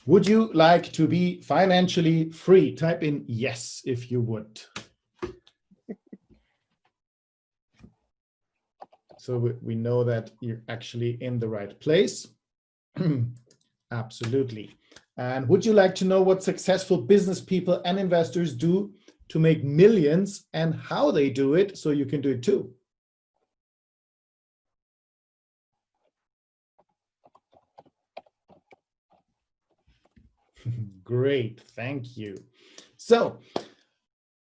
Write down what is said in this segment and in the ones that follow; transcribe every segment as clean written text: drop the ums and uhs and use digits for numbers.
Would you like to be financially free? Type in yes if you would. So we know that you're actually in the right place. Absolutely. And would you like to know what successful business people and investors do to make millions and how they do it so you can do it too? Great, thank you. So,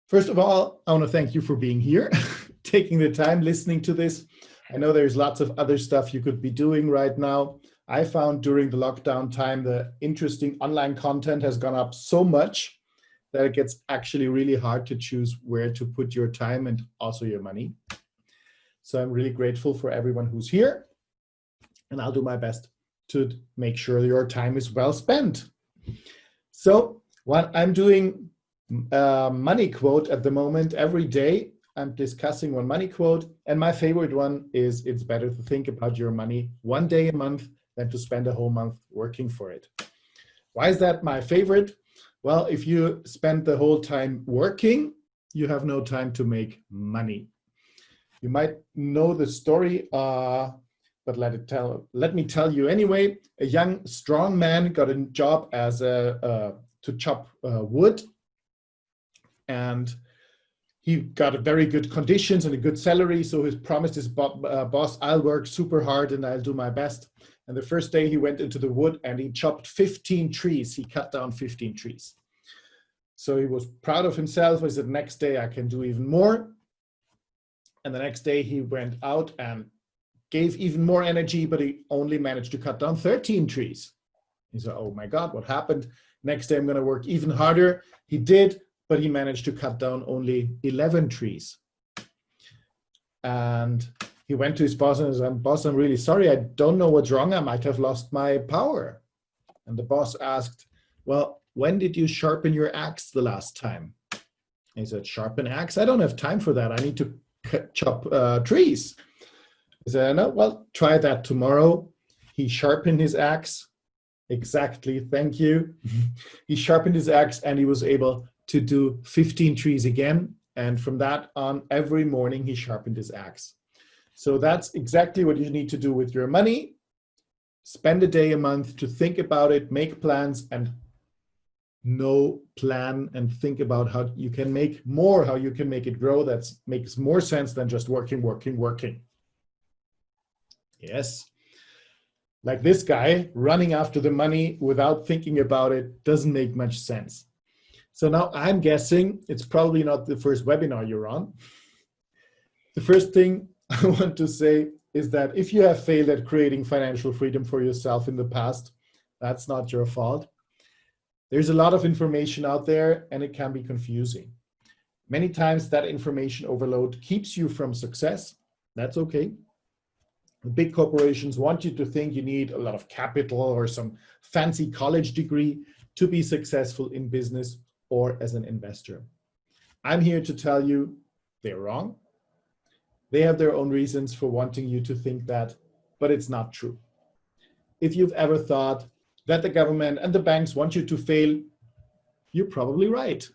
first of all, I want to thank you for being here, taking the time, listening to this. I know there's lots of other stuff you could be doing right now. I found during the lockdown time, the interesting online content has gone up so much that it gets actually really hard to choose where to put your time and also your money. So I'm really grateful for everyone who's here, and I'll do my best to make sure your time is well spent. So what I'm doing money quote at the moment, every day I'm discussing one money quote, and my favorite one is, it's better to think about your money one day a month than to spend a whole month working for it. Why is that my favorite? Well, if you spend the whole time working, you have no time to make money. You might know the story, but let me tell you anyway. A young, strong man got a job as to chop wood, and he got very good conditions and a good salary. So he promised his boss, I'll work super hard and I'll do my best. And the first day he went into the wood and he chopped 15 trees. He cut down 15 trees. So he was proud of himself. He said, next day I can do even more. And the next day he went out and gave even more energy, but he only managed to cut down 13 trees. He said, oh my God, what happened? Next day I'm going to work even harder. He did, but he managed to cut down only 11 trees. And he went to his boss and said, boss, I'm really sorry. I don't know what's wrong. I might have lost my power. And the boss asked, well, when did you sharpen your axe the last time? And he said, sharpen axe? I don't have time for that. I need to chop trees. He said, no, well, try that tomorrow. He sharpened his axe. Exactly, thank you. He sharpened his axe and he was able to do 15 trees again. And from that on, every morning he sharpened his axe. So that's exactly what you need to do with your money. Spend a day a month to think about it, make plans, and plan and think about how you can make more, how you can make it grow. That makes more sense than just working. Yes. Like this guy running after the money without thinking about it doesn't make much sense. So now I'm guessing it's probably not the first webinar you're on. The first thing I want to say is that if you have failed at creating financial freedom for yourself in the past, that's not your fault. There's a lot of information out there and it can be confusing. Many times that information overload keeps you from success. That's okay. The big corporations want you to think you need a lot of capital or some fancy college degree to be successful in business or as an investor. I'm here to tell you they're wrong. They have their own reasons for wanting you to think that, but it's not true. If you've ever thought that the government and the banks want you to fail, you're probably right.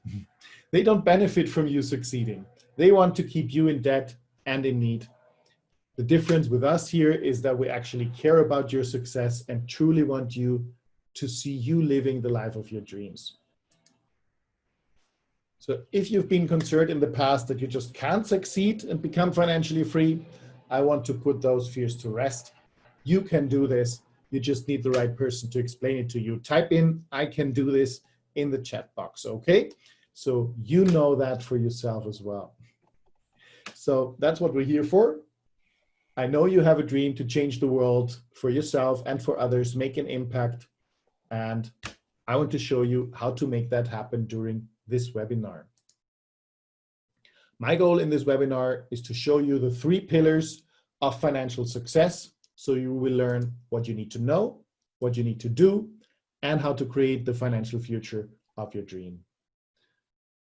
They don't benefit from you succeeding. They want to keep you in debt and in need. The difference with us here is that we actually care about your success and truly want you to see you living the life of your dreams. So if you've been concerned in the past that you just can't succeed and become financially free, I want to put those fears to rest. You can do this. You just need the right person to explain it to you. Type in, I can do this in the chat box, okay? So you know that for yourself as well. So that's what we're here for. I know you have a dream to change the world for yourself and for others, make an impact. And I want to show you how to make that happen during this webinar. My goal in this webinar is to show you the 3 pillars of financial success. So you will learn what you need to know, what you need to do, and how to create the financial future of your dream.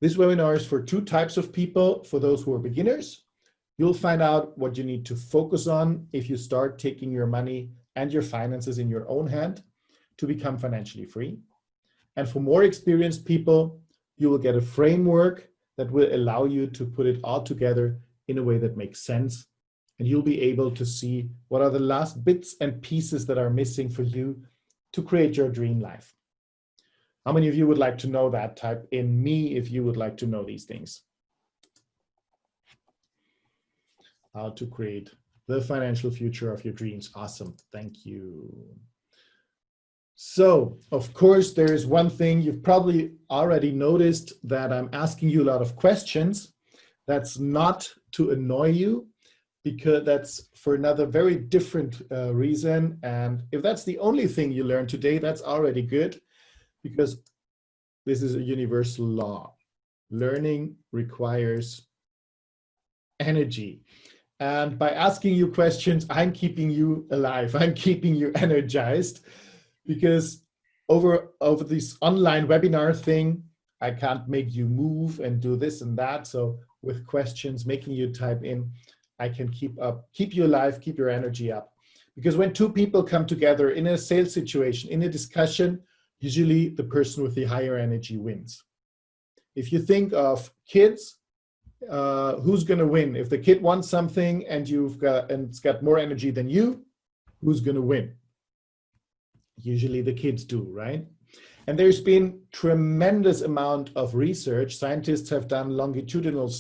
This webinar is for 2 types of people. For those who are beginners, you'll find out what you need to focus on if you start taking your money and your finances in your own hand to become financially free. And for more experienced people, you will get a framework that will allow you to put it all together in a way that makes sense. And you'll be able to see what are the last bits and pieces that are missing for you to create your dream life. How many of you would like to know that? Type in me if you would like to know these things. How to create the financial future of your dreams. Awesome. Thank you. So, of course, there is one thing you've probably already noticed, that I'm asking you a lot of questions. That's not to annoy you, because that's for another very different reason. And if that's the only thing you learned today, that's already good, because this is a universal law. Learning requires energy. And by asking you questions, I'm keeping you alive. I'm keeping you energized, because over this online webinar thing, I can't make you move and do this and that. So with questions, making you type in, I can keep you alive, keep your energy up. Because when two people come together in a sales situation, in a discussion, usually the person with the higher energy wins. If you think of kids, who's going to win? If the kid wants something and it's got more energy than you, who's going to win? Usually the kids do, right? And there's been tremendous amount of research. Scientists have done longitudinal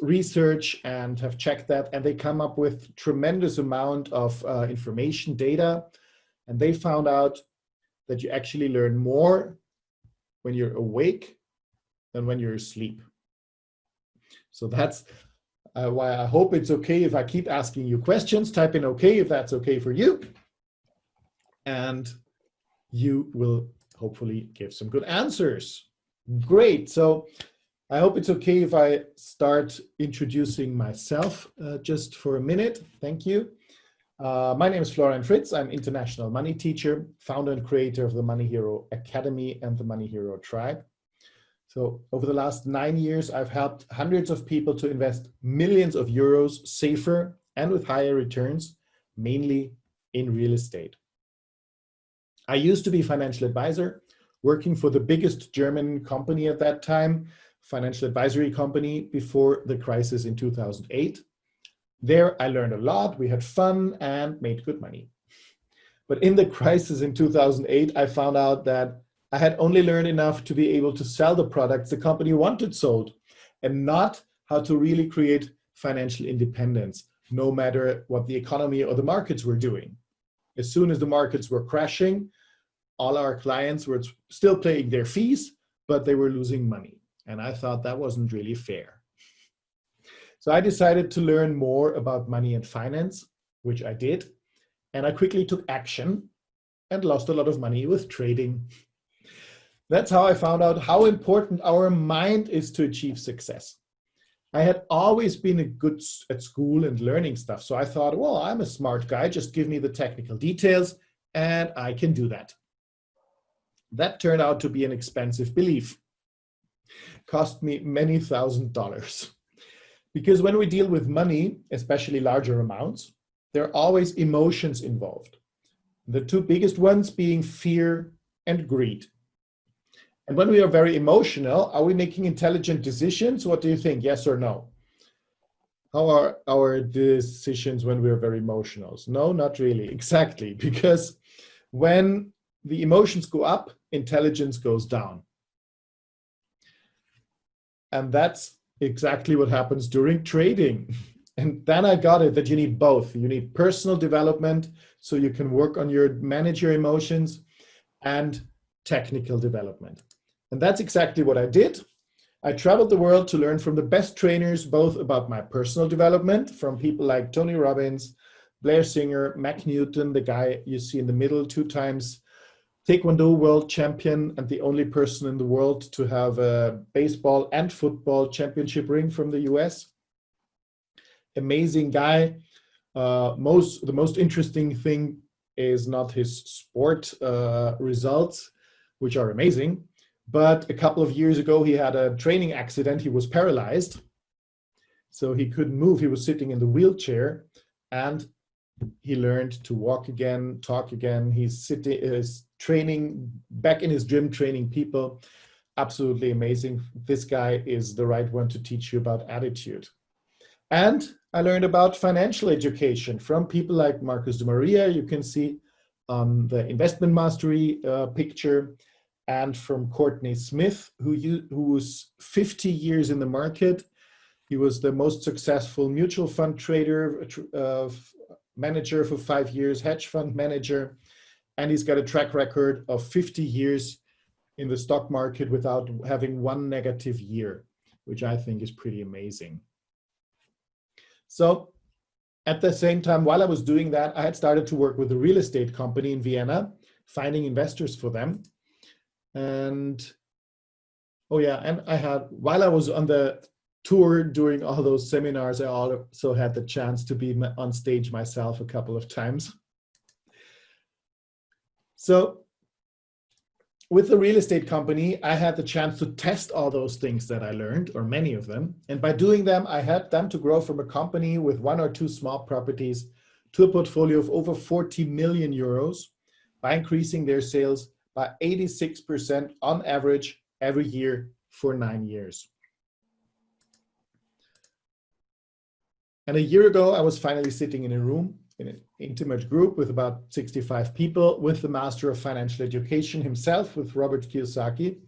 research and have checked that, and they come up with tremendous amount of information, data, and they found out that you actually learn more when you're awake than when you're asleep. So that's why I hope it's okay if I keep asking you questions. Type in okay if that's okay for you. And you will hopefully give some good answers. Great. So I hope it's okay if I start introducing myself just for a minute. Thank you. My name is Florian Fritz. I'm international money teacher, founder and creator of the Money Hero Academy and the Money Hero Tribe. So over the last 9 years, I've helped hundreds of people to invest millions of euros safer and with higher returns, mainly in real estate. I used to be a financial advisor, working for the biggest German company at that time, financial advisory company, before the crisis in 2008. There I learned a lot, we had fun and made good money. But in the crisis in 2008, I found out that I had only learned enough to be able to sell the products the company wanted sold, and not how to really create financial independence, no matter what the economy or the markets were doing. As soon as the markets were crashing, all our clients were still paying their fees, but they were losing money. And I thought that wasn't really fair. So I decided to learn more about money and finance, which I did. And I quickly took action and lost a lot of money with trading. That's how I found out how important our mind is to achieve success. I had always been good at school and learning stuff. So I thought, well, I'm a smart guy, just give me the technical details and I can do that. That turned out to be an expensive belief. Cost me many $1,000s. Because when we deal with money, especially larger amounts, there are always emotions involved. The two biggest ones being fear and greed. And when we are very emotional, are we making intelligent decisions? What do you think? Yes or no? How are our decisions when we're very emotional? No, not really. Exactly. Because when the emotions go up, intelligence goes down. And that's exactly what happens during trading. And then I got it that you need both. You need personal development so you can work on manage your emotions, and technical development. And that's exactly what I did. I traveled the world to learn from the best trainers, both about my personal development, from people like Tony Robbins, Blair Singer, Mac Newton, the guy you see in the middle, 2 times Taekwondo world champion and the only person in the world to have a baseball and football championship ring from the US. Amazing guy. The most interesting thing is not his sport results, which are amazing, but a couple of years ago he had a training accident. He was paralyzed, so he couldn't move. He was sitting in the wheelchair, and He learned to walk again, talk again. He's training back in his gym, training people. Absolutely amazing. This guy is the right one to teach you about attitude. And I learned about financial education from people like Marcus de Maria, you can see on the Investment Mastery picture, and from Courtney Smith, who was 50 years in the market. He was the most successful mutual fund trader, manager for 5 years, hedge fund manager, and he's got a track record of 50 years in the stock market without having one negative year, which I think is pretty amazing. So at the same time, while I was doing that, I had started to work with a real estate company in Vienna, finding investors for them. And oh yeah, and while I was on the tour doing all those seminars, I also had the chance to be on stage myself a couple of times. So with the real estate company, I had the chance to test all those things that I learned, or many of them. And by doing them, I helped them to grow from a company with 1 or 2 small properties to a portfolio of over 40 million euros by increasing their sales by 86% on average every year for 9 years. And a year ago, I was finally sitting in a room in an intimate group with about 65 people with the Master of Financial Education himself, with Robert Kiyosaki.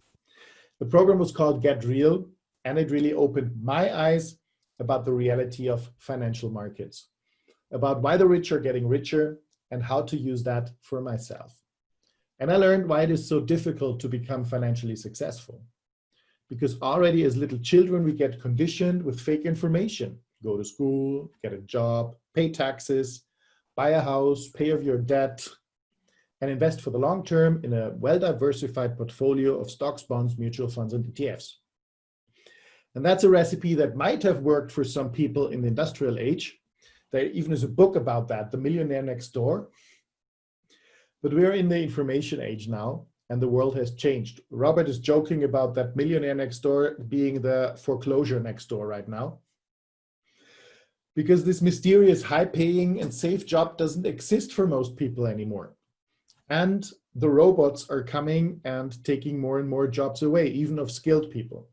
The program was called Get Real, and it really opened my eyes about the reality of financial markets, about why the rich are getting richer and how to use that for myself. And I learned why it is so difficult to become financially successful. Because already as little children, we get conditioned with fake information. Go to school, get a job, pay taxes, buy a house, pay off your debt, and invest for the long term in a well-diversified portfolio of stocks, bonds, mutual funds, and ETFs. And that's a recipe that might have worked for some people in the industrial age. There even is a book about that, The Millionaire Next Door. But we're in the information age now, and the world has changed. Robert is joking about that millionaire next door being the foreclosure next door right now, because this mysterious high-paying and safe job doesn't exist for most people anymore. And the robots are coming and taking more and more jobs away, even of skilled people.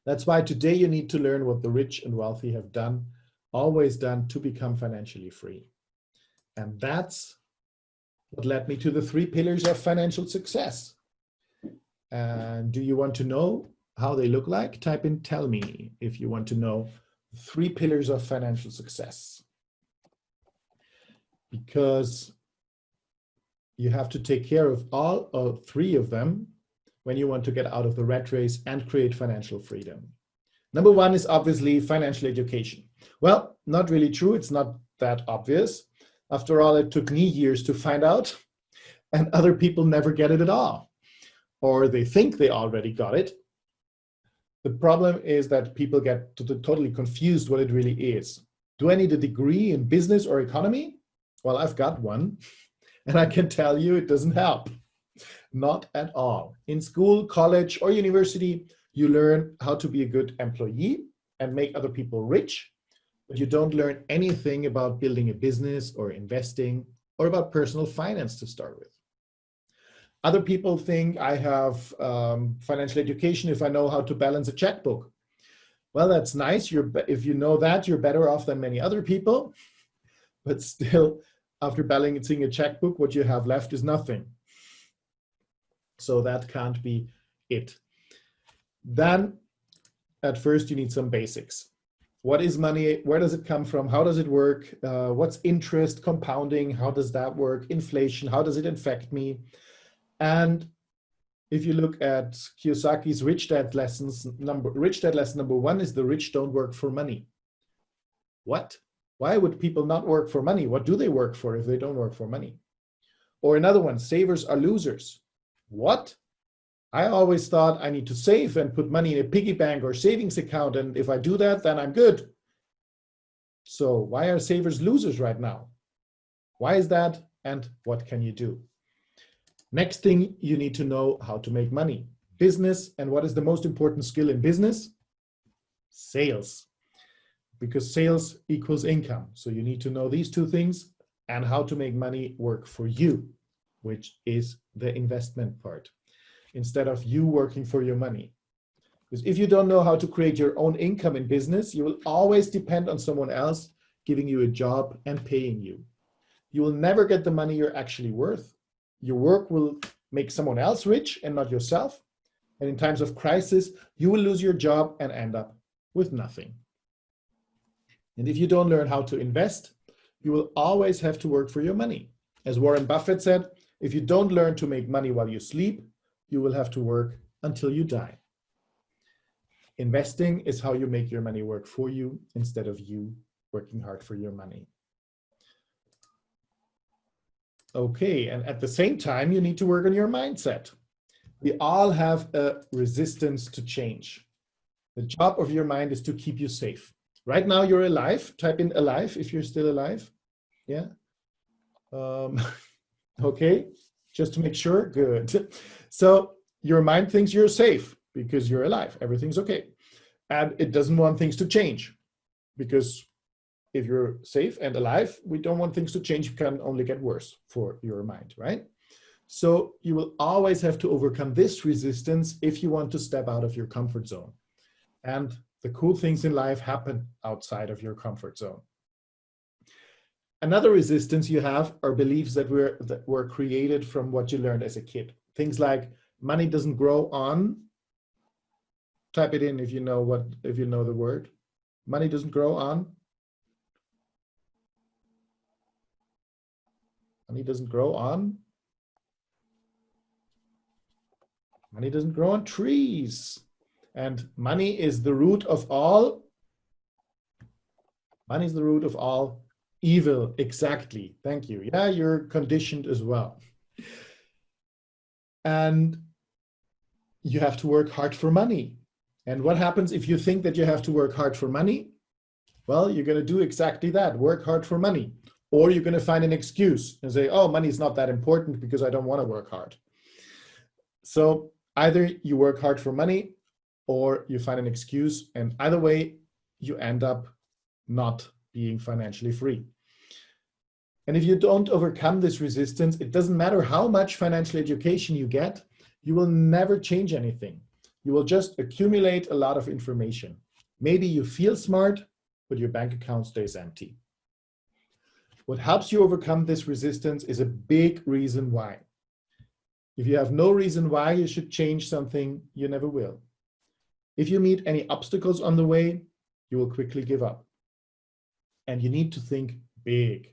That's why today you need to learn what the rich and wealthy have done, always done, to become financially free. And that's what led me to the 3 pillars of financial success. And do you want to know how they look like? Type in "tell me" if you want to know 3 pillars of financial success. Because you have to take care of all 3 of them when you want to get out of the rat race and create financial freedom. Number 1 is obviously financial education. Well, not really true. It's not that obvious. After all, it took me years to find out, and other people never get it at all, or they think they already got it. The problem is that people get totally confused what it really is. Do I need a degree in business or economy? Well, I've got one, and I can tell you it doesn't help. Not at all. In school, college, or university, you learn how to be a good employee and make other people rich, but you don't learn anything about building a business or investing or about personal finance to start with. Other people think I have financial education if I know how to balance a checkbook. Well, that's nice. If you know that, you're better off than many other people. But still, after balancing a checkbook, what you have left is nothing. So that can't be it. Then, at first, you need some basics. What is money? Where does it come from? How does it work? What's interest, compounding? How does that work? Inflation, how does it affect me? And if you look at Kiyosaki's Rich Dad lesson number 1 is the rich don't work for money. What? Why would people not work for money? What do they work for if they don't work for money? Or another one, savers are losers. What? I always thought I need to save and put money in a piggy bank or savings account, and if I do that, then I'm good. So why are savers losers right now? Why is that, and what can you do? Next thing, you need to know how to make money. Business, and what is the most important skill in business? Sales. because sales equals income. So you need to know these two things and how to make money work for you, which is the investment part, instead of you working for your money. Because if you don't know how to create your own income in business, you will always depend on someone else giving you a job and paying you. You will never get the money you're actually worth. Your work will make someone else rich and not yourself. And in times of crisis, you will lose your job and end up with nothing. And if you don't learn how to invest, you will always have to work for your money. As Warren Buffett said, if you don't learn to make money while you sleep, you will have to work until you die. Investing is how you make your money work for you instead of you working hard for your money. Okay, and at the same time, you need to work on your mindset. We all have a resistance to change. The job of your mind is to keep you safe. Right now, you're alive. Type in alive if you're still alive. Yeah. Okay, just to make sure. Good. So your mind thinks you're safe because you're alive. Everything's okay. And it doesn't want things to change, because if you're safe and alive, we don't want things to change. You can only get worse for your mind, right? So you will always have to overcome this resistance if you want to step out of your comfort zone. And the cool things in life happen outside of your comfort zone. Another resistance you have are beliefs that were created from what you learned as a kid. Things like money doesn't grow on. Type it in if you know the word. Money doesn't grow on. Money doesn't grow on. Money doesn't grow on trees. And money is the root of all. Money is the root of all evil. Exactly. Thank you. Yeah, you're conditioned as well. And you have to work hard for money. And what happens if you think that you have to work hard for money? Well, you're going to do exactly that, work hard for money. Or you're going to find an excuse and say, oh, money is not that important because I don't want to work hard. So either you work hard for money or you find an excuse, and either way, you end up not being financially free. And if you don't overcome this resistance, it doesn't matter how much financial education you get, you will never change anything. You will just accumulate a lot of information. Maybe you feel smart, but your bank account stays empty. What helps you overcome this resistance is a big reason why. If you have no reason why you should change something, you never will. If you meet any obstacles on the way, you will quickly give up. And you need to think big.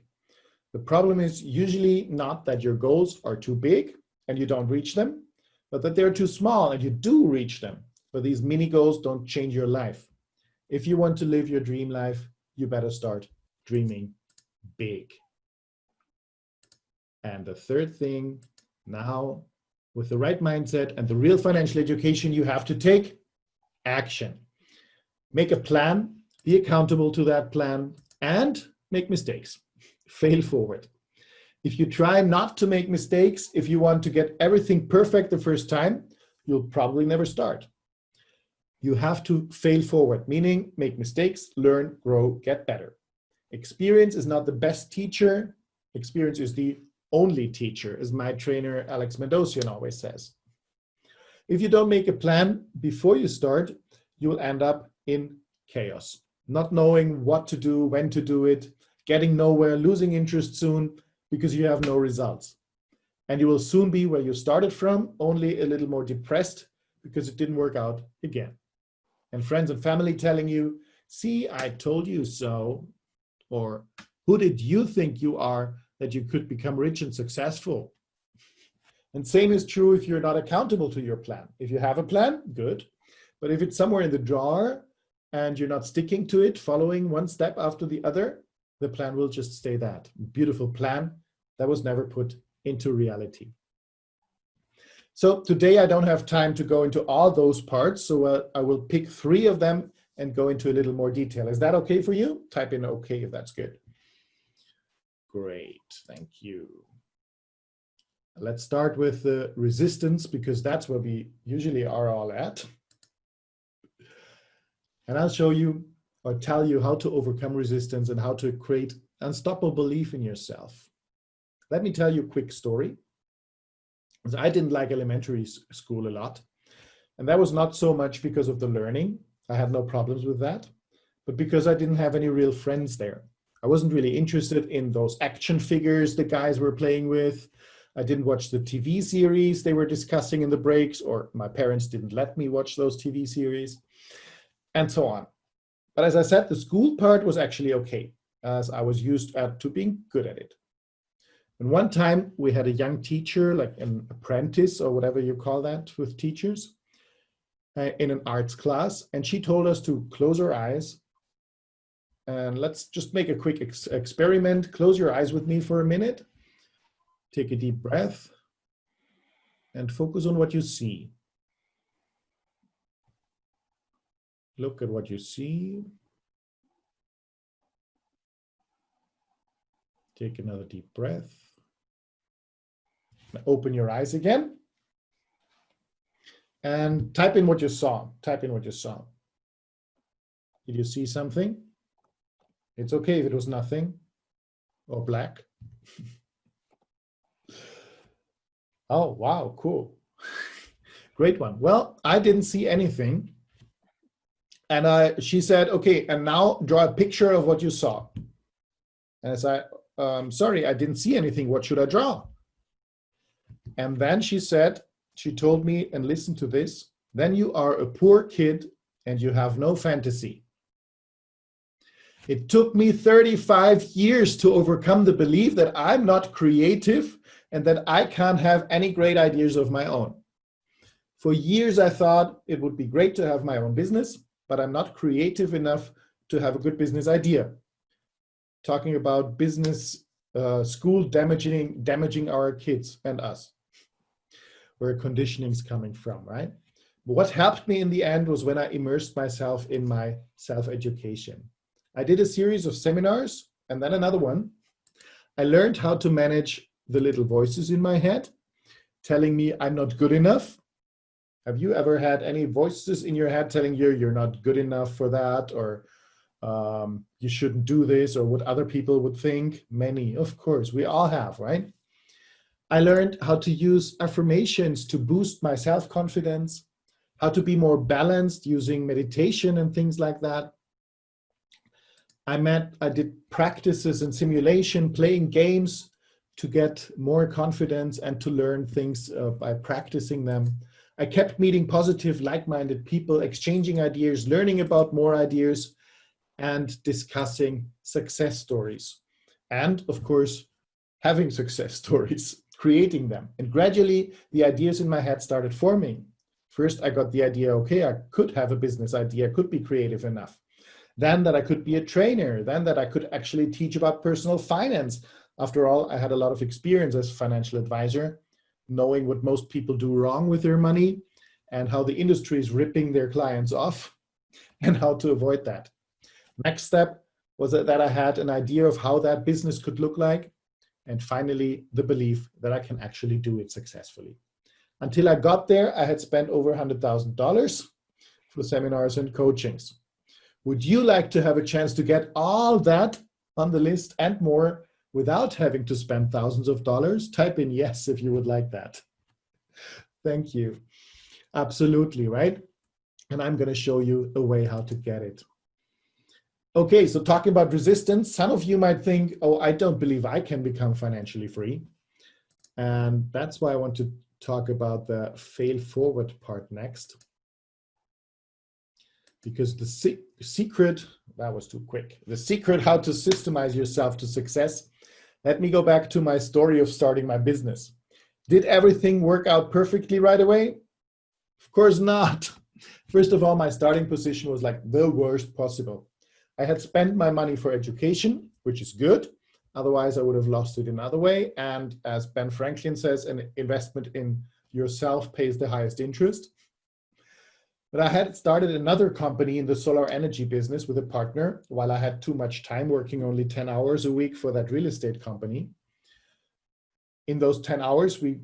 The problem is usually not that your goals are too big and you don't reach them, but that they're too small and you do reach them. But these mini goals don't change your life. If you want to live your dream life, you better start dreaming big. And the third thing, now with the right mindset and the real financial education, you have to take action. Make a plan, be accountable to that plan, and make mistakes. Fail forward. If you try not to make mistakes, if you want to get everything perfect the first time, you'll probably never start. You have to fail forward, meaning make mistakes, learn, grow, get better. Experience is not the best teacher. Experience is the only teacher, as my trainer Alex Mendosian always says. If you don't make a plan before you start, you will end up in chaos, not knowing what to do, when to do it, getting nowhere, losing interest soon because you have no results. And you will soon be where you started from, only a little more depressed because it didn't work out again. And friends and family telling you, see, I told you so. Or who did you think you are that you could become rich and successful? And same is true if you're not accountable to your plan. If you have a plan, good. But if it's somewhere in the drawer and you're not sticking to it, following one step after the other, the plan will just stay that beautiful plan that was never put into reality. So today I don't have time to go into all those parts, so I will pick 3 of them and go into a little more detail. Is that okay for you? Type in okay if that's good. Great, thank you. Let's start with the resistance, because that's where we usually are all at. And I'll show you or tell you how to overcome resistance and how to create unstoppable belief in yourself. Let me tell you a quick story. I didn't like elementary school a lot. And that was not so much because of the learning. I had no problems with that, but because I didn't have any real friends there. I wasn't really interested in those action figures the guys were playing with. I didn't watch the TV series they were discussing in the breaks, or my parents didn't let me watch those TV series, and so on. But as I said, the school part was actually okay, as I was used to being good at it. And one time we had a young teacher, like an apprentice or whatever you call that with teachers, in an arts class, and she told us to close our eyes. And let's just make a quick experiment. Close your eyes with me for a minute. Take a deep breath and focus on what you see. Look at what you see. Take another deep breath. Open your eyes again. And type in what you saw. Type in what you saw. Did you see something? It's okay if it was nothing or black. Oh, wow, cool. Great one. Well, I didn't see anything. And she said, okay, and now draw a picture of what you saw. And I said, sorry, I didn't see anything. What should I draw? And then she said, she told me, and listen to this, then you are a poor kid and you have no fantasy. It took me 35 years to overcome the belief that I'm not creative and that I can't have any great ideas of my own. For years, I thought it would be great to have my own business, but I'm not creative enough to have a good business idea. Talking about business school damaging our kids and us, where conditioning is coming from, right? But what helped me in the end was when I immersed myself in my self-education. I did a series of seminars and then another one. I learned how to manage the little voices in my head telling me I'm not good enough. Have you ever had any voices in your head telling you you're not good enough for that, or you shouldn't do this, or what other people would think? Many, of course, we all have, right? I learned how to use affirmations to boost my self-confidence, how to be more balanced using meditation and things like that. I did practices and simulation, playing games to get more confidence and to learn things by practicing them. I kept meeting positive, like-minded people, exchanging ideas, learning about more ideas, and discussing success stories. And of course, having success stories, creating them. And gradually, the ideas in my head started forming. First, I got the idea, okay, I could have a business idea, could be creative enough. Then that I could be a trainer, then that I could actually teach about personal finance. After all, I had a lot of experience as a financial advisor, knowing what most people do wrong with their money and how the industry is ripping their clients off and how to avoid that. Next step was that I had an idea of how that business could look like. And finally, the belief that I can actually do it successfully. Until I got there, I had spent over $100,000 for seminars and coachings. Would you like to have a chance to get all that on the list and more without having to spend thousands of dollars? Type in yes if you would like that. Thank you. Absolutely, right? And I'm going to show you a way how to get it. Okay, so talking about resistance, some of you might think, oh, I don't believe I can become financially free. And that's why I want to talk about the fail forward part next. Because the secret, that was too quick. The secret how to systemize yourself to success. Let me go back to my story of starting my business. Did everything work out perfectly right away? Of course not. First of all, my starting position was like the worst possible. I had spent my money for education, which is good. Otherwise, I would have lost it another way. And as Ben Franklin says, an investment in yourself pays the highest interest. But I had started another company in the solar energy business with a partner while I had too much time working only 10 hours a week for that real estate company. In those 10 hours, we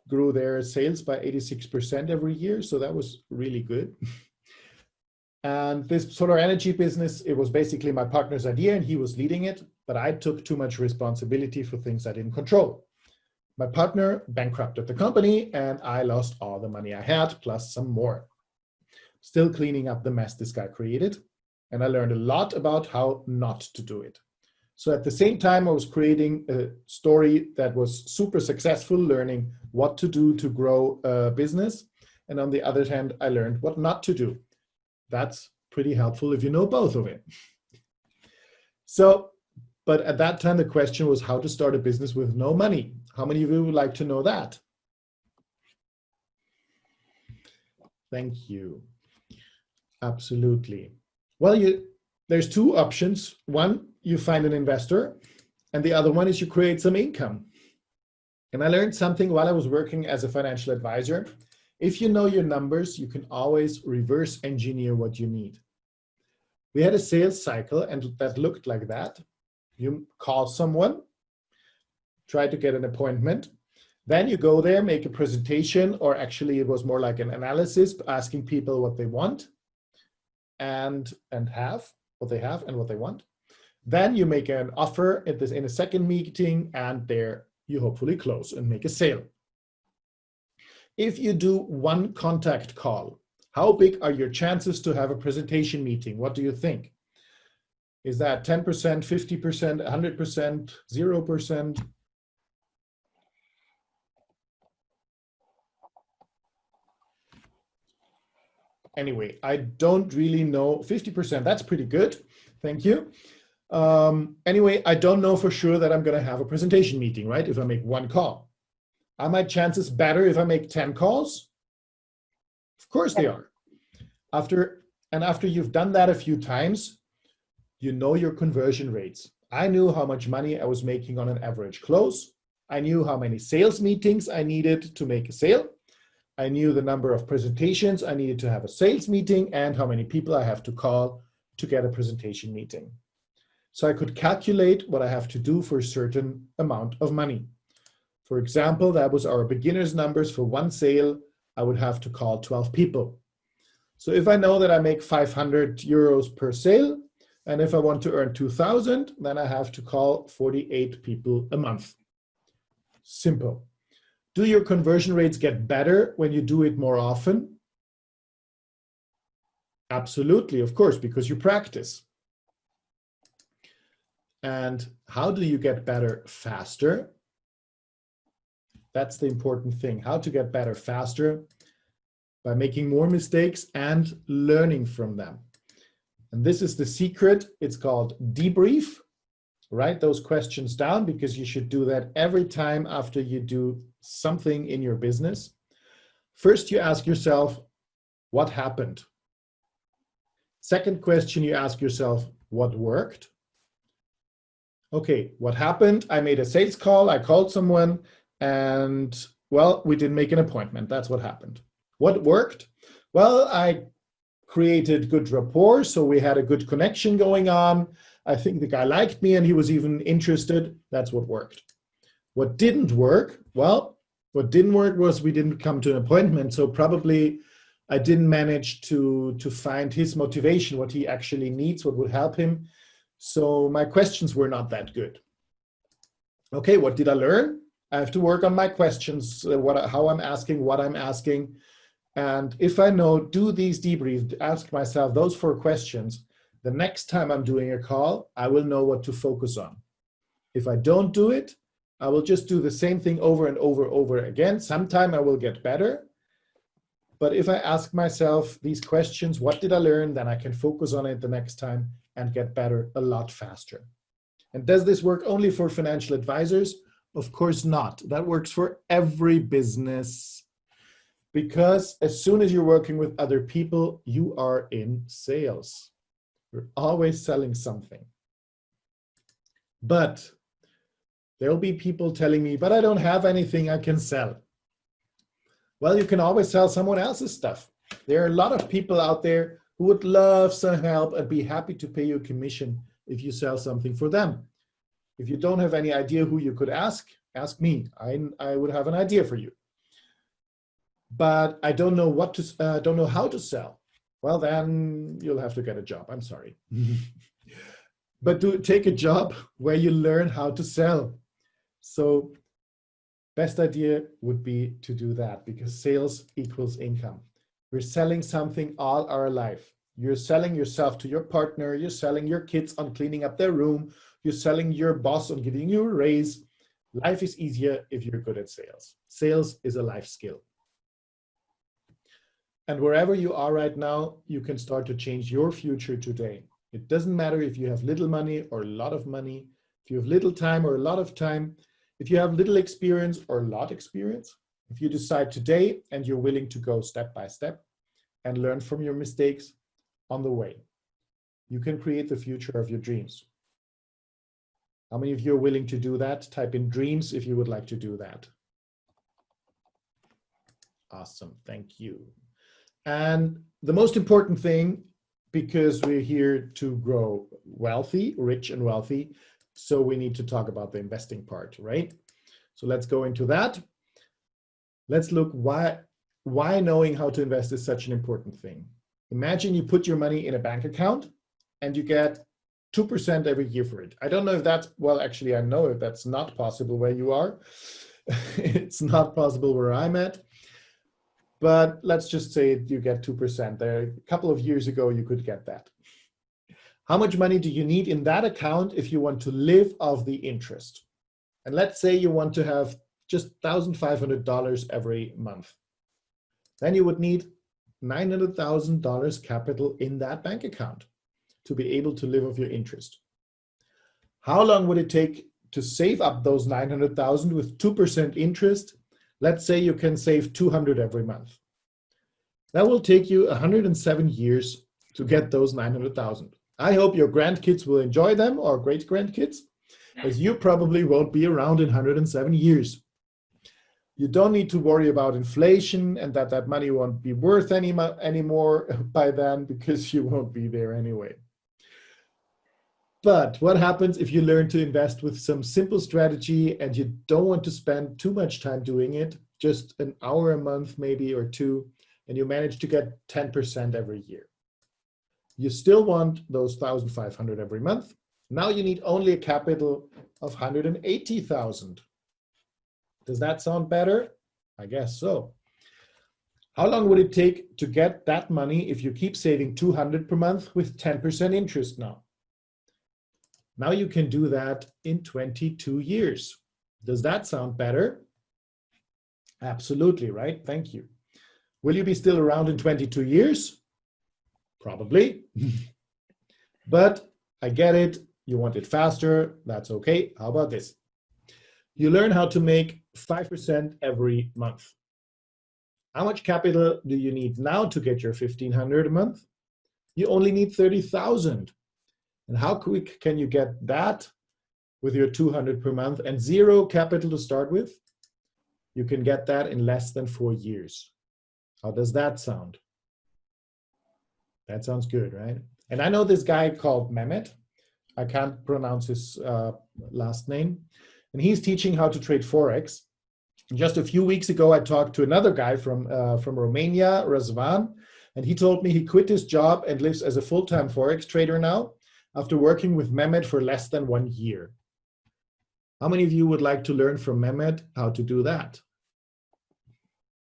grew their sales by 86% every year. So that was really good. And this solar energy business, it was basically my partner's idea and he was leading it, but I took too much responsibility for things I didn't control. My partner bankrupted the company and I lost all the money I had, plus some more. Still cleaning up the mess this guy created. And I learned a lot about how not to do it. So at the same time, I was creating a story that was super successful, learning what to do to grow a business. And on the other hand, I learned what not to do. That's pretty helpful if you know both of it. So, but at that time, the question was how to start a business with no money. How many of you would like to know that? Thank you. Absolutely. Well, there's two options. One, you find an investor, and the other one is you create some income. And I learned something while I was working as a financial advisor. If you know your numbers, you can always reverse engineer what you need. We had a sales cycle and that looked like that. You call someone, try to get an appointment, then you go there, make a presentation, or actually it was more like an analysis, asking people what they want and have, what they have and what they want. Then you make an offer in a second meeting, and there you hopefully close and make a sale. If you do one contact call, how big are your chances to have a presentation meeting? What do you think? Is that 10%, 50%, 100%, 0%? Anyway, I don't really know. 50%, that's pretty good. Thank you. Anyway, I don't know for sure that I'm going to have a presentation meeting, right? If I make one call. Are my chances better if I make 10 calls? Of course they are. After you've done that a few times, you know your conversion rates. I knew how much money I was making on an average close. I knew how many sales meetings I needed to make a sale. I knew the number of presentations I needed to have a sales meeting and how many people I have to call to get a presentation meeting. So I could calculate what I have to do for a certain amount of money. For example, that was our beginner's numbers for one sale. I would have to call 12 people. So if I know that I make 500 euros per sale, and if I want to earn 2,000, then I have to call 48 people a month. Simple. Do your conversion rates get better when you do it more often? Absolutely, of course, because you practice. And how do you get better faster? That's the important thing. How to get better faster? By making more mistakes and learning from them. And this is the secret. It's called debrief. Write those questions down because you should do that every time after you do something in your business. First, you ask yourself, what happened? Second question, you ask yourself, what worked? Okay, what happened? I made a sales call, I called someone, and well, we didn't make an appointment. That's what happened. What worked? Well, I created good rapport, so we had a good connection going on. I think the guy liked me and he was even interested. That's what worked. What didn't work? Well, what didn't work was we didn't come to an appointment, so probably I didn't manage to find his motivation, what he actually needs, what would help him. So my questions were not that good. Okay, what did I learn? I have to work on my questions, how I'm asking, what I'm asking. And if I know, do these debriefs, ask myself those 4 questions, the next time I'm doing a call, I will know what to focus on. If I don't do it, I will just do the same thing over and over again. Sometime I will get better. But if I ask myself these questions, what did I learn? Then I can focus on it the next time and get better a lot faster. And does this work only for financial advisors? Of course not. That works for every business. Because as soon as you're working with other people, you are in sales. You're always selling something. But there'll be people telling me, but I don't have anything I can sell. Well, you can always sell someone else's stuff. There are a lot of people out there who would love some help and be happy to pay you a commission if you sell something for them. If you don't have any idea who you could ask me. I would have an idea for you. But I don't know how to sell. well, then you'll have to get a job. I'm sorry. But take a job where you learn how to sell. So best idea would be to do that, because sales equals income. We're selling something all our life. You're selling yourself to your partner. You're selling your kids on cleaning up their room. You're selling your boss on giving you a raise. Life is easier if you're good at sales. Sales is a life skill. And wherever you are right now, you can start to change your future today. It doesn't matter if you have little money or a lot of money, if you have little time or a lot of time, if you have little experience or a lot of experience. If you decide today and you're willing to go step by step and learn from your mistakes on the way, you can create the future of your dreams. How many of you are willing to do that? Type in dreams if you would like to do that. Awesome, thank you. And the most important thing, because we're here to grow wealthy, rich and wealthy, so we need to talk about the investing part, right? So let's go into that. Let's look why knowing how to invest is such an important thing. Imagine you put your money in a bank account and you get 2% every year for it. I don't know if that's, well, actually, I know if that's not possible where you are. It's not possible where I'm at. But let's just say you get 2%. There, a couple of years ago, you could get that. How much money do you need in that account if you want to live off the interest? And let's say you want to have just $1,500 every month. Then you would need $900,000 capital in that bank account to be able to live off your interest. How long would it take to save up those 900,000 with 2% interest? Let's say you can save 200 every month. That will take you 107 years to get those 900,000. I hope your grandkids will enjoy them, or great-grandkids, as you probably won't be around in 107 years. You don't need to worry about inflation and that money won't be worth anymore by then, because you won't be there anyway. But what happens if you learn to invest with some simple strategy and you don't want to spend too much time doing it, just an hour a month maybe or two, and you manage to get 10% every year? You still want those 1,500 every month. Now you need only a capital of 180,000. Does that sound better? I guess so. How long would it take to get that money if you keep saving 200 per month with 10% interest now? Now you can do that in 22 years. Does that sound better? Absolutely, right? Thank you. Will you be still around in 22 years? Probably. But I get it. You want it faster. That's okay. How about this? You learn how to make 5% every month. How much capital do you need now to get your 1,500 a month? You only need 30,000. And how quick can you get that with your 200 per month and zero capital to start with? You can get that in less than 4 years. How does that sound? That sounds good, right? And I know this guy called Mehmet. I can't pronounce his last name. And he's teaching how to trade Forex. Just a few weeks ago, I talked to another guy from Romania, Razvan, and he told me he quit his job and lives as a full-time Forex trader now, after working with Mehmet for less than 1 year. How many of you would like to learn from Mehmet how to do that?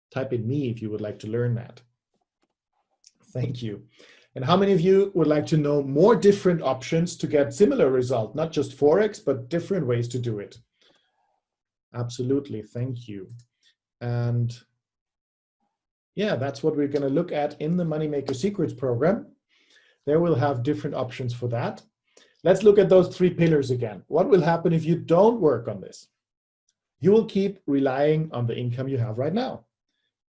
Type in me if you would like to learn that. Thank you. And how many of you would like to know more different options to get similar result, not just Forex, but different ways to do it? Absolutely, thank you. And yeah, that's what we're going to look at in the Moneymaker Secrets program. There we'll have different options for that. Let's look at those 3 pillars again. What will happen if you don't work on this? You will keep relying on the income you have right now.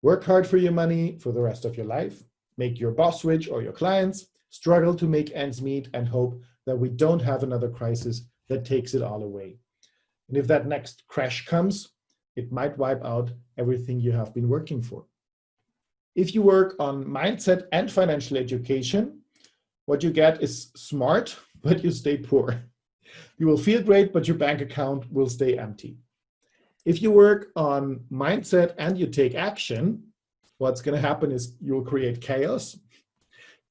Work hard for your money for the rest of your life. Make your boss rich or your clients. Struggle to make ends meet and hope that we don't have another crisis that takes it all away. And if that next crash comes, it might wipe out everything you have been working for. If you work on mindset and financial education, what you get is smart, but you stay poor. You will feel great, but your bank account will stay empty. If you work on mindset and you take action, what's going to happen is you'll create chaos.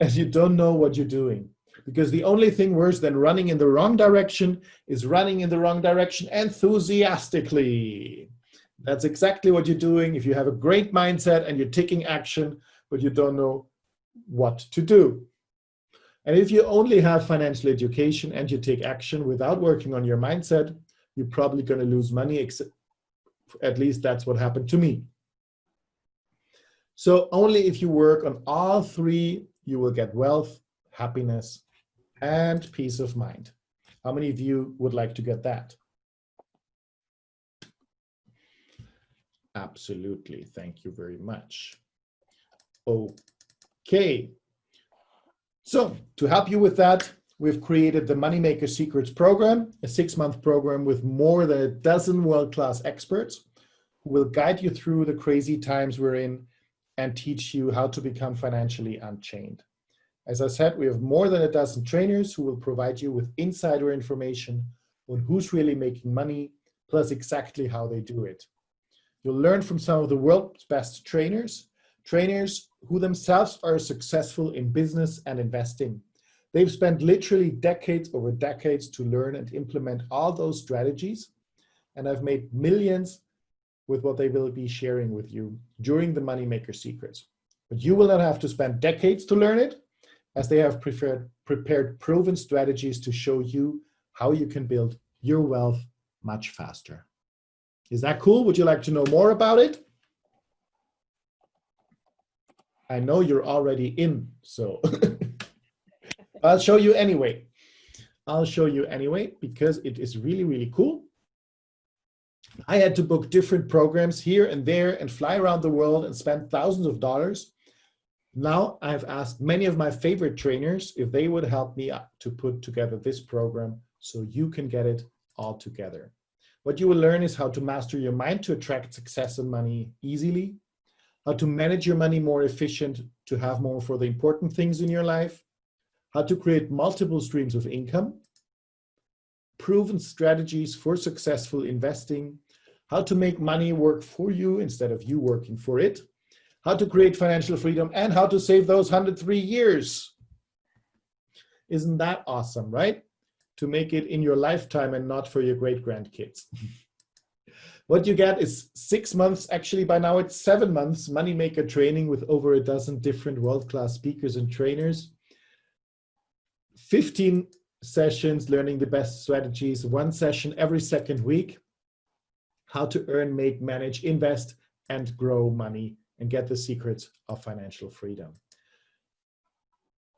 as you don't know what you're doing. Because the only thing worse than running in the wrong direction is running in the wrong direction enthusiastically. That's exactly what you're doing if you have a great mindset and you're taking action, but you don't know what to do. And if you only have financial education and you take action without working on your mindset, you're probably going to lose money. At least that's what happened to me. So only if you work on all three, you will get wealth, happiness, and peace of mind. How many of you would like to get that? Absolutely. Thank you very much. Okay. So to help you with that, we've created the Moneymaker Secrets program, a 6-month program with more than a dozen world-class experts who will guide you through the crazy times we're in and teach you how to become financially unchained. As I said, we have more than a dozen trainers who will provide you with insider information on who's really making money, plus exactly how they do it. You'll learn from some of the world's best trainers who themselves are successful in business and investing. They've spent literally decades over decades to learn and implement all those strategies, and have made millions with what they will be sharing with you during the Moneymaker Secrets. But you will not have to spend decades to learn it, as they have prepared proven strategies to show you how you can build your wealth much faster. Is that cool? Would you like to know more about it? I know you're already in, so I'll show you anyway. I'll show you anyway, because it is really, really cool. I had to book different programs here and there and fly around the world and spend thousands of dollars. Now I've asked many of my favorite trainers if they would help me to put together this program so you can get it all together. What you will learn is how to master your mind to attract success and money easily, how to manage your money more efficient to have more for the important things in your life, how to create multiple streams of income, proven strategies for successful investing, how to make money work for you instead of you working for it, how to create financial freedom, and how to save those 103 years. Isn't that awesome, right? To make it in your lifetime and not for your great-grandkids. What you get is 6 months, actually by now it's 7 months, Moneymaker training with over a dozen different world-class speakers and trainers. 15 sessions learning the best strategies, 1 session every second week. How to earn, make, manage, invest, and grow money and get the secrets of financial freedom.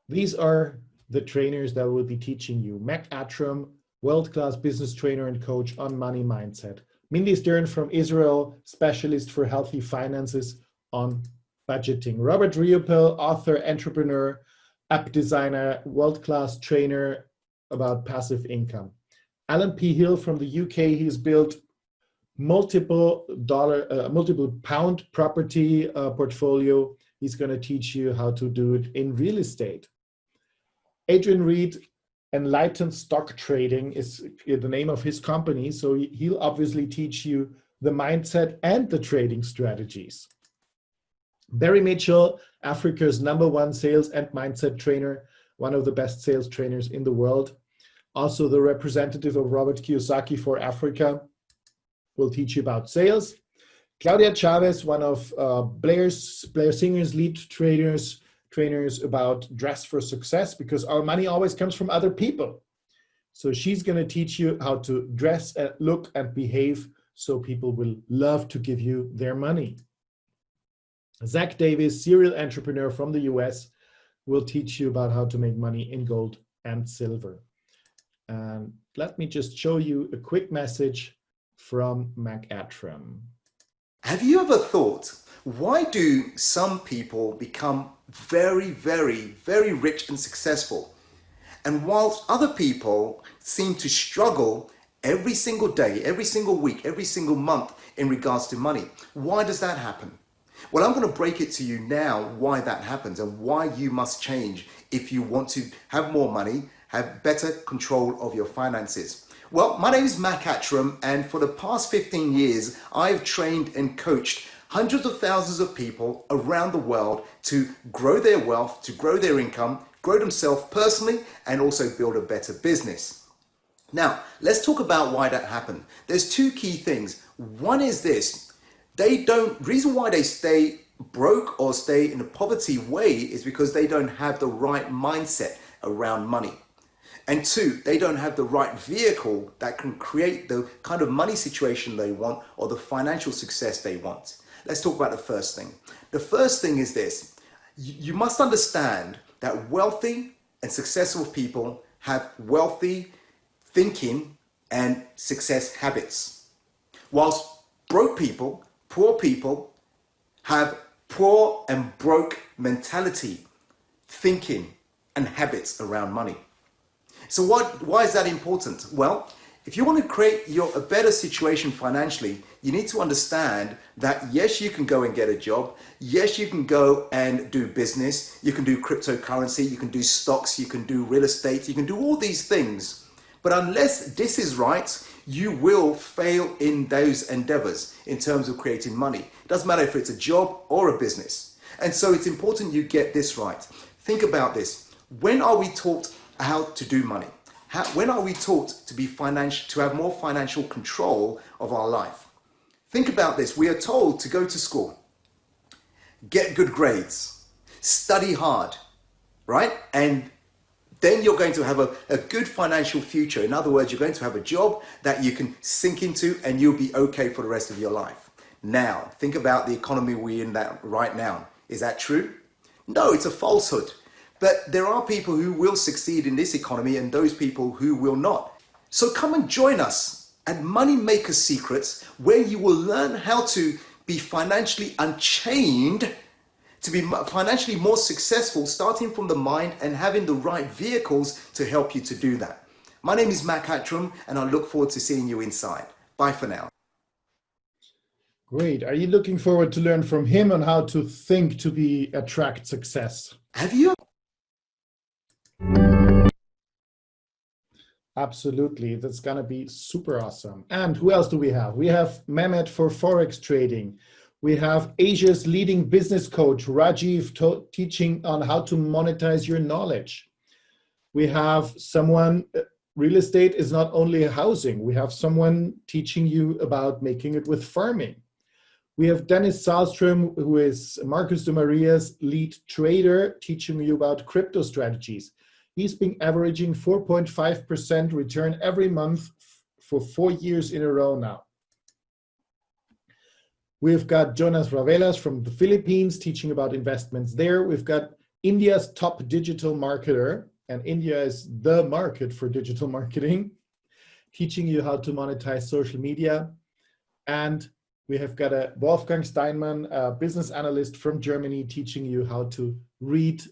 These are the trainers that will be teaching you. Mac Attram, world-class business trainer and coach on money mindset. Mindy Stern from Israel, specialist for healthy finances on budgeting. Robert Riopel, author, entrepreneur, app designer, world-class trainer about passive income. Alan P. Hill from the UK, he's built multiple pound property portfolio. He's going to teach you how to do it in real estate. Adrian Reed, Enlightened Stock Trading is the name of his company. So he'll obviously teach you the mindset and the trading strategies. Barry Mitchell, Africa's #1 sales and mindset trainer, one of the best sales trainers in the world. Also the representative of Robert Kiyosaki for Africa, will teach you about sales. Claudia Chavez, one of Blair Singer's lead trainers about dress for success, because our money always comes from other people. So she's going to teach you how to dress, look, and behave so people will love to give you their money. Zach Davis, serial entrepreneur from the US, will teach you about how to make money in gold and silver. And let me just show you a quick message from Mac Attram. Have you ever thought, why do some people become very, very, very rich and successful? And whilst other people seem to struggle every single day, every single week, every single month in regards to money, why does that happen? Well, I'm going to break it to you now why that happens and why you must change if you want to have more money, have better control of your finances. Well, my name is Mac Attram, and for the past 15 years, I've trained and coached hundreds of thousands of people around the world to grow their wealth, to grow their income, grow themselves personally, and also build a better business. Now, let's talk about why that happened. There's two key things. One is this: reason why they stay broke or stay in a poverty way is because they don't have the right mindset around money. And two, they don't have the right vehicle that can create the kind of money situation they want or the financial success they want. Let's talk about the first thing. The first thing is this: you must understand that wealthy and successful people have wealthy thinking and success habits, whilst broke people, poor people, have poor and broke mentality, thinking, and habits around money. So why is that important? Well, if you want to create a better situation financially, you need to understand that yes, you can go and get a job. Yes, you can go and do business. You can do cryptocurrency. You can do stocks. You can do real estate. You can do all these things. But unless this is right, you will fail in those endeavors in terms of creating money. It doesn't matter if it's a job or a business. And so it's important you get this right. Think about this. When are we taught how to do money? When are we taught to have more financial control of our life? Think about this. We are told to go to school, get good grades, study hard, right? And then you're going to have a good financial future. In other words, you're going to have a job that you can sink into and you'll be okay for the rest of your life. Now, think about the economy we're in right now. Is that true? No, it's a falsehood. But there are people who will succeed in this economy and those people who will not. So come and join us at Moneymaker Secrets, where you will learn how to be financially unchained, to be financially more successful, starting from the mind and having the right vehicles to help you to do that. My name is Mac Hatram, and I look forward to seeing you inside. Bye for now. Great. Are you looking forward to learn from him on how to think to attract success? Have you? Absolutely. That's going to be super awesome. And who else do we have? We have Mehmet for Forex trading. We have Asia's leading business coach, Rajiv, teaching on how to monetize your knowledge. We have someone, real estate is not only housing. We have someone teaching you about making it with farming. We have Dennis Sahlstrom, who is Marcus de Maria's lead trader, teaching you about crypto strategies. He's been averaging 4.5% return every month for 4 years in a row now. We've got Jonas Ravelas from the Philippines teaching about investments there. We've got India's top digital marketer, and India is the market for digital marketing, teaching you how to monetize social media. And we have got a Wolfgang Steinmann, a business analyst from Germany, teaching you how to read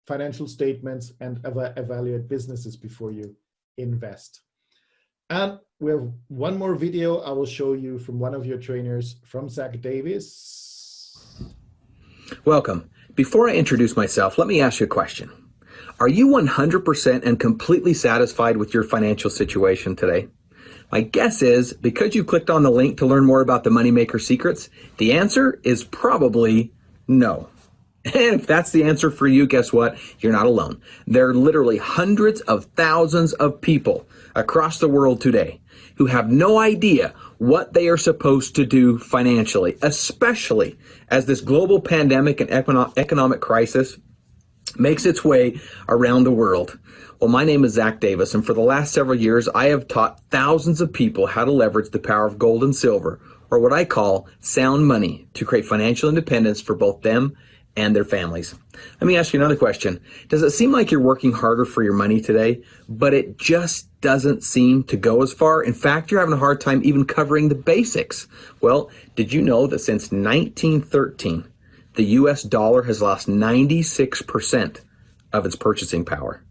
financial statements and evaluate businesses before you invest. And we have one more video I will show you from one of your trainers, from Zach Davis. Welcome. Before I introduce myself, let me ask you a question. Are you 100% and completely satisfied with your financial situation today? My guess is, because you clicked on the link to learn more about the Moneymaker Secrets, the answer is probably no. And if that's the answer for you, guess what? You're not alone. There are literally hundreds of thousands of people across the world today who have no idea what they are supposed to do financially, especially as this global pandemic and economic crisis makes its way around the world. Well, my name is Zach Davis, and for the last several years, I have taught thousands of people how to leverage the power of gold and silver, or what I call sound money, to create financial independence for both them and their families. Let me ask you another question. Does it seem like you're working harder for your money today, but it just doesn't seem to go as far? In fact, you're having a hard time even covering the basics. Well, did you know that since 1913, the US dollar has lost 96% of its purchasing power?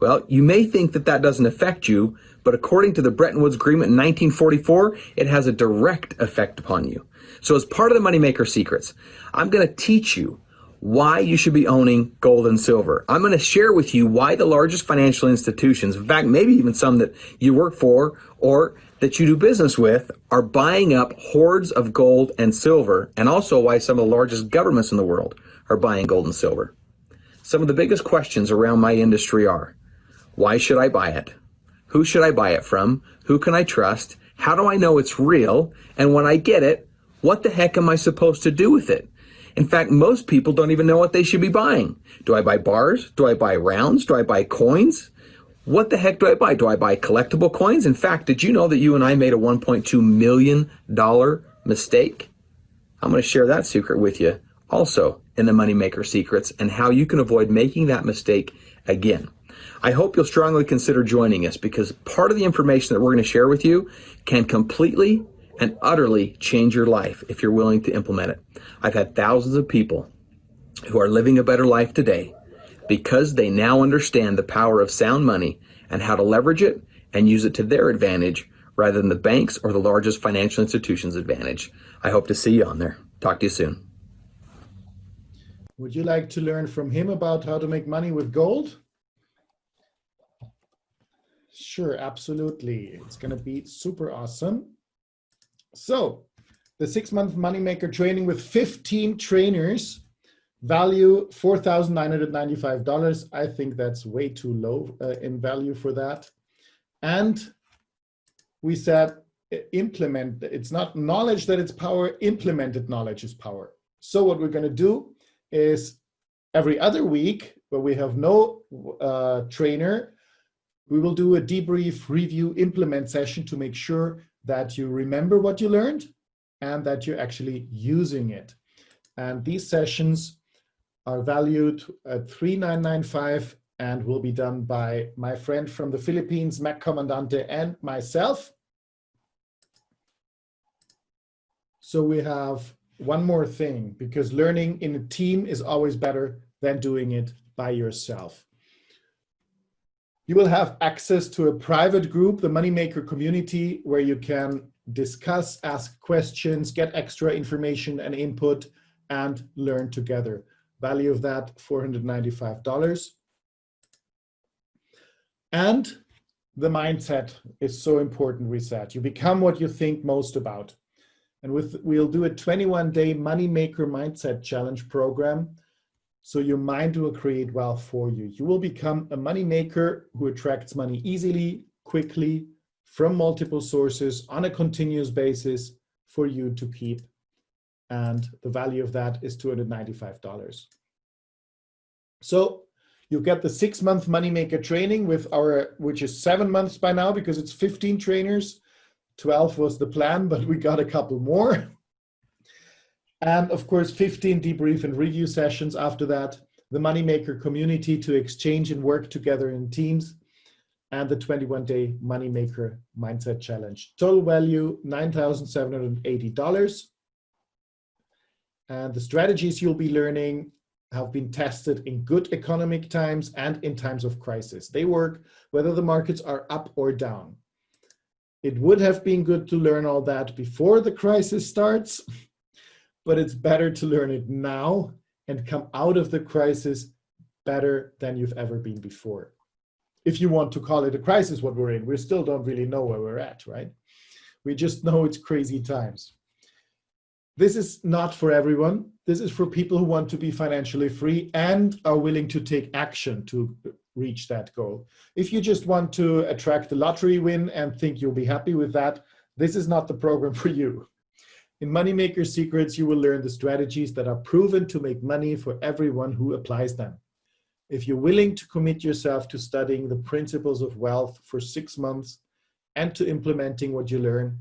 Well, you may think that that doesn't affect you, but according to the Bretton Woods Agreement in 1944, it has a direct effect upon you. So as part of the Moneymaker Secrets, I'm going to teach you why you should be owning gold and silver. I'm going to share with you why the largest financial institutions, in fact, maybe even some that you work for or that you do business with are buying up hoards of gold and silver, and also why some of the largest governments in the world are buying gold and silver. Some of the biggest questions around my industry are, why should I buy it? Who should I buy it from? Who can I trust? How do I know it's real? And when I get it, what the heck am I supposed to do with it? In fact, most people don't even know what they should be buying. Do I buy bars? Do I buy rounds? Do I buy coins? What the heck do I buy? Do I buy collectible coins? In fact, did you know that you and I made a $1.2 million mistake? I'm going to share that secret with you also in the Moneymaker Secrets and how you can avoid making that mistake again. I hope you'll strongly consider joining us because part of the information that we're going to share with you can completely and utterly change your life if you're willing to implement it. I've had thousands of people who are living a better life today because they now understand the power of sound money and how to leverage it and use it to their advantage rather than the bank's or the largest financial institution's advantage. I hope to see you on there. Talk to you soon. Would you like to learn from him about how to make money with gold? Sure, absolutely. It's going to be super awesome. So, the 6-month Moneymaker training with 15 trainers, value $4,995. I think that's way too low in value for that. And we said implement. It's not knowledge that it's power, implemented knowledge is power. So what we're going to do is every other week where we have no trainer, we will do a debrief, review, implement session to make sure that you remember what you learned and that you're actually using it. And these sessions are valued at $3,995 and will be done by my friend from the Philippines, Mac Comandante, and myself. So we have one more thing, because learning in a team is always better than doing it by yourself. You will have access to a private group, the Moneymaker community, where you can discuss, ask questions, get extra information and input, and learn together. Value of that, $495. And the mindset is so important, we said. You become what you think most about. And we'll do a 21-day Moneymaker Mindset Challenge program. So your mind will create wealth for you. You will become a money maker who attracts money easily, quickly, from multiple sources on a continuous basis for you to keep. And the value of that is $295. So you get the 6-month Moneymaker training with which is 7 months by now because it's 15 trainers. 12 was the plan, but we got a couple more. And of course, 15 debrief and review sessions after that, the Moneymaker community to exchange and work together in teams, and the 21-day Moneymaker Mindset Challenge. Total value, $9,780. And the strategies you'll be learning have been tested in good economic times and in times of crisis. They work whether the markets are up or down. It would have been good to learn all that before the crisis starts, but it's better to learn it now and come out of the crisis better than you've ever been before. If you want to call it a crisis, what we're in, we still don't really know where we're at, right? We just know it's crazy times. This is not for everyone. This is for people who want to be financially free and are willing to take action to reach that goal. If you just want to attract a lottery win and think you'll be happy with that, this is not the program for you. In Moneymaker Secrets, you will learn the strategies that are proven to make money for everyone who applies them. If you're willing to commit yourself to studying the principles of wealth for 6 months and to implementing what you learn,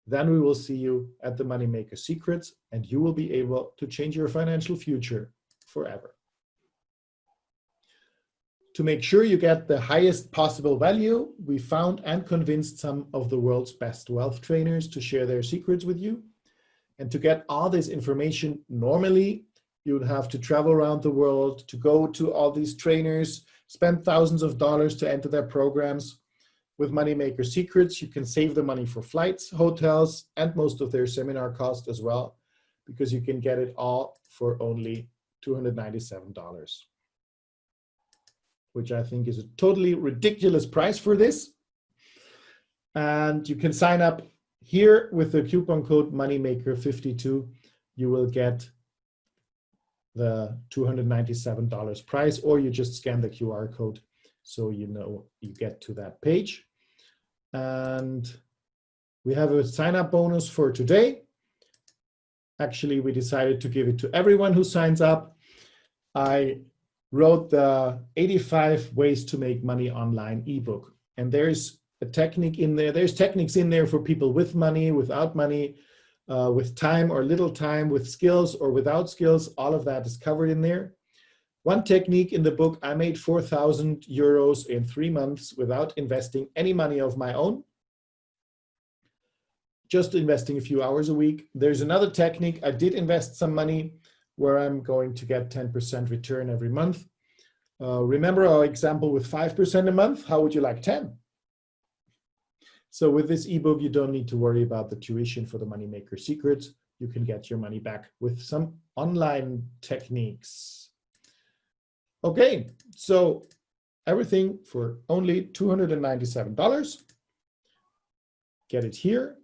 then we will see you at the Moneymaker Secrets and you will be able to change your financial future forever. To make sure you get the highest possible value, we found and convinced some of the world's best wealth trainers to share their secrets with you. And to get all this information, normally you would have to travel around the world to go to all these trainers, spend thousands of dollars to enter their programs. With Moneymaker Secrets, you can save the money for flights, hotels, and most of their seminar cost as well, because you can get it all for only $297, which I think is a totally ridiculous price for this. And you can sign up here with the coupon code Moneymaker52. You will get the $297 price, or you just scan the QR code so you know you get to that page. And we have a sign-up bonus for today. Actually, we decided to give it to everyone who signs up. I wrote the 85 ways to make money online ebook, and there's a technique in there. There's techniques in there for people with money, without money, with time or little time, with skills or without skills. All of that is covered in there. One technique in the book, I made 4,000 euros in 3 months without investing any money of my own, just investing a few hours a week. There's another technique, I did invest some money where I'm going to get 10% return every month. Remember our example with 5% a month? How would you like 10? So with this ebook, you don't need to worry about the tuition for the Moneymaker Secrets. You can get your money back with some online techniques. Okay, so everything for only $297. Get it here.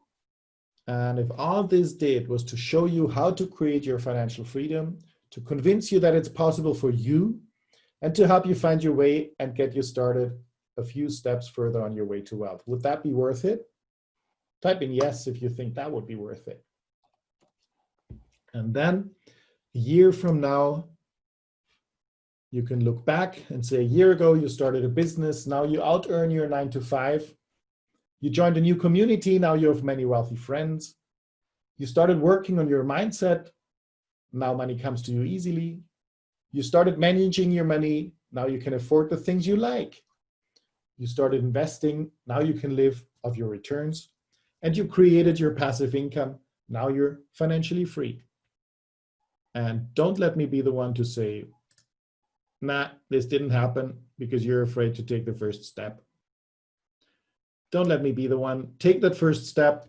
And if all this did was to show you how to create your financial freedom, to convince you that it's possible for you, and to help you find your way and get you started a few steps further on your way to wealth, would that be worth it? Type in yes if you think that would be worth it. And then a year from now, you can look back and say, a year ago, you started a business. Now you out-earn your 9 to 5. You joined a new community. Now you have many wealthy friends. You started working on your mindset. Now money comes to you easily. You started managing your money. Now you can afford the things you like. You started investing. Now you can live off your returns. And you created your passive income. Now you're financially free. And don't let me be the one to say, nah, this didn't happen because you're afraid to take the first step. Don't let me be the one. Take that first step,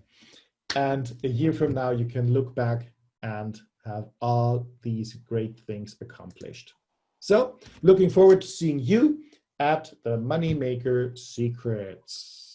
and a year from now, you can look back and have all these great things accomplished. So, looking forward to seeing you at the Moneymaker Secrets.